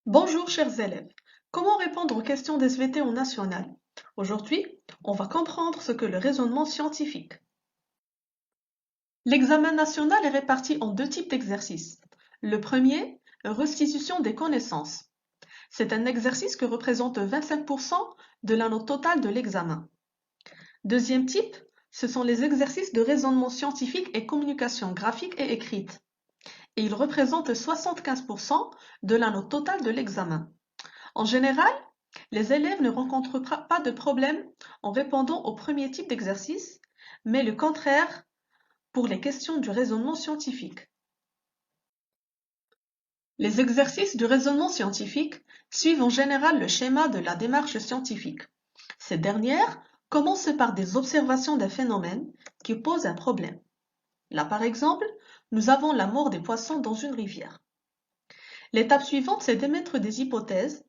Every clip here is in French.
Bonjour chers élèves, comment répondre aux questions d'SVT en national? Aujourd'hui, on va comprendre ce que le raisonnement scientifique. L'examen national est réparti en deux types d'exercices. Le premier, restitution des connaissances. C'est un exercice que représente 25% de la note totale de l'examen. Deuxième type, ce sont les exercices de raisonnement scientifique et communication graphique et écrite. Et ils représentent 75% de la note totale de l'examen. En général, les élèves ne rencontrent pas de problème en répondant au premier type d'exercice, mais le contraire pour les questions du raisonnement scientifique. Les exercices du raisonnement scientifique suivent en général le schéma de la démarche scientifique. Cette dernière commence par des observations d'un phénomène qui pose un problème. Là, par exemple, nous avons la mort des poissons dans une rivière. L'étape suivante, c'est d'émettre des hypothèses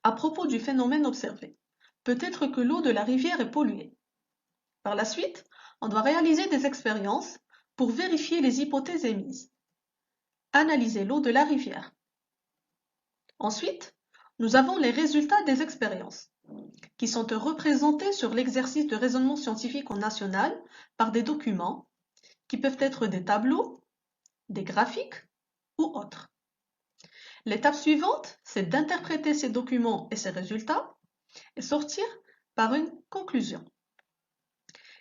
à propos du phénomène observé. Peut-être que l'eau de la rivière est polluée. Par la suite, on doit réaliser des expériences pour vérifier les hypothèses émises. Analyser l'eau de la rivière. Ensuite, nous avons les résultats des expériences, qui sont représentés sur l'exercice de raisonnement scientifique en national par des documents, qui peuvent être des tableaux, des graphiques ou autres. L'étape suivante, c'est d'interpréter ces documents et ces résultats et sortir par une conclusion.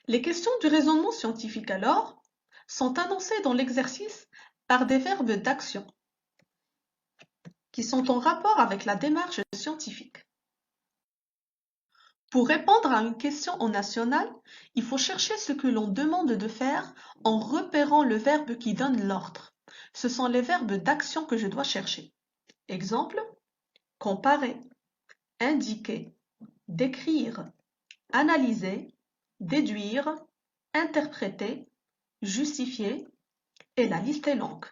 Les questions du raisonnement scientifique alors sont annoncées dans l'exercice par des verbes d'action qui sont en rapport avec la démarche scientifique. Pour répondre à une question en national, il faut chercher ce que l'on demande de faire en repérant le verbe qui donne l'ordre. Ce sont les verbes d'action que je dois chercher. Exemple, comparer, indiquer, décrire, analyser, déduire, interpréter, justifier, et la liste est longue.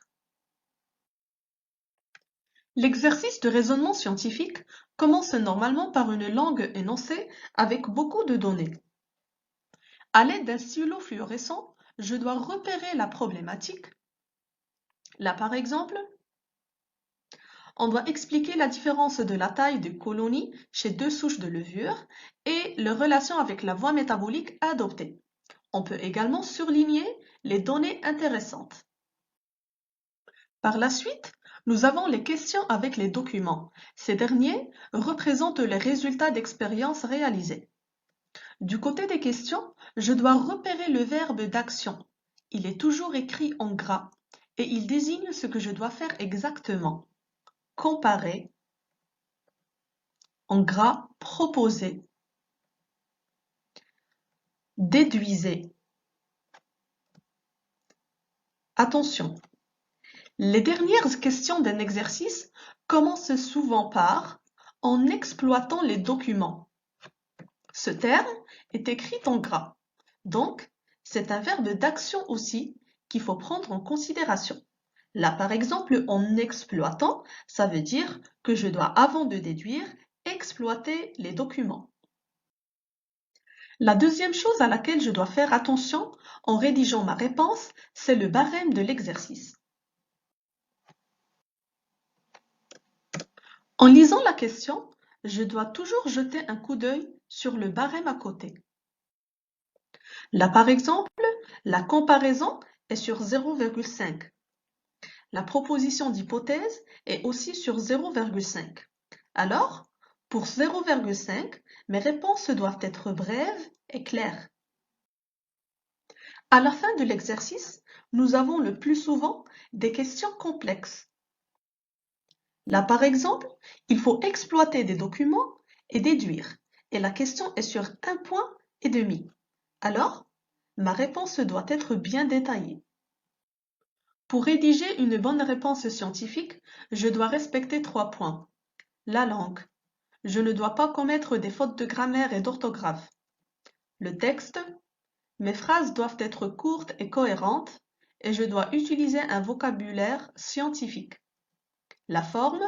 L'exercice de raisonnement scientifique commence normalement par une longue énoncée avec beaucoup de données. À l'aide d'un stylo fluorescent, je dois repérer la problématique. Là, par exemple, on doit expliquer la différence de la taille des colonies chez deux souches de levure et leur relation avec la voie métabolique adoptée. On peut également surligner les données intéressantes. Par la suite, nous avons les questions avec les documents. Ces derniers représentent les résultats d'expériences réalisées. Du côté des questions, je dois repérer le verbe d'action. Il est toujours écrit en gras et il désigne ce que je dois faire exactement. Comparer, en gras, proposer, déduisez. Attention, les dernières questions d'un exercice commencent souvent par « en exploitant les documents ». Ce terme est écrit en gras, donc c'est un verbe d'action aussi qu'il faut prendre en considération. Là, par exemple, en exploitant, ça veut dire que je dois, avant de déduire, exploiter les documents. La deuxième chose à laquelle je dois faire attention en rédigeant ma réponse, c'est le barème de l'exercice. En lisant la question, je dois toujours jeter un coup d'œil sur le barème à côté. Là, par exemple, la comparaison est sur 0,5. La proposition d'hypothèse est aussi sur 0,5. Alors, pour 0,5, mes réponses doivent être brèves et claires. À la fin de l'exercice, nous avons le plus souvent des questions complexes. Là, par exemple, il faut exploiter des documents et déduire, et la question est sur 1,5 point. Alors, ma réponse doit être bien détaillée. Pour rédiger une bonne réponse scientifique, je dois respecter 3 points. La langue. Je ne dois pas commettre des fautes de grammaire et d'orthographe. Le texte. Mes phrases doivent être courtes et cohérentes, et je dois utiliser un vocabulaire scientifique. La forme.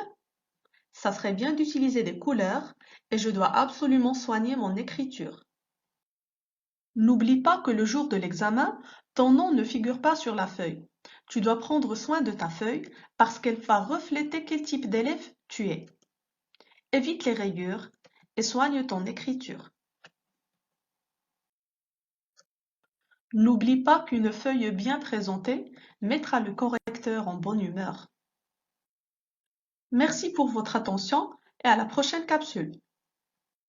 Ça serait bien d'utiliser des couleurs, et je dois absolument soigner mon écriture. N'oublie pas que le jour de l'examen, ton nom ne figure pas sur la feuille. Tu dois prendre soin de ta feuille parce qu'elle va refléter quel type d'élève tu es. Évite les rayures et soigne ton écriture. N'oublie pas qu'une feuille bien présentée mettra le correcteur en bonne humeur. Merci pour votre attention et à la prochaine capsule.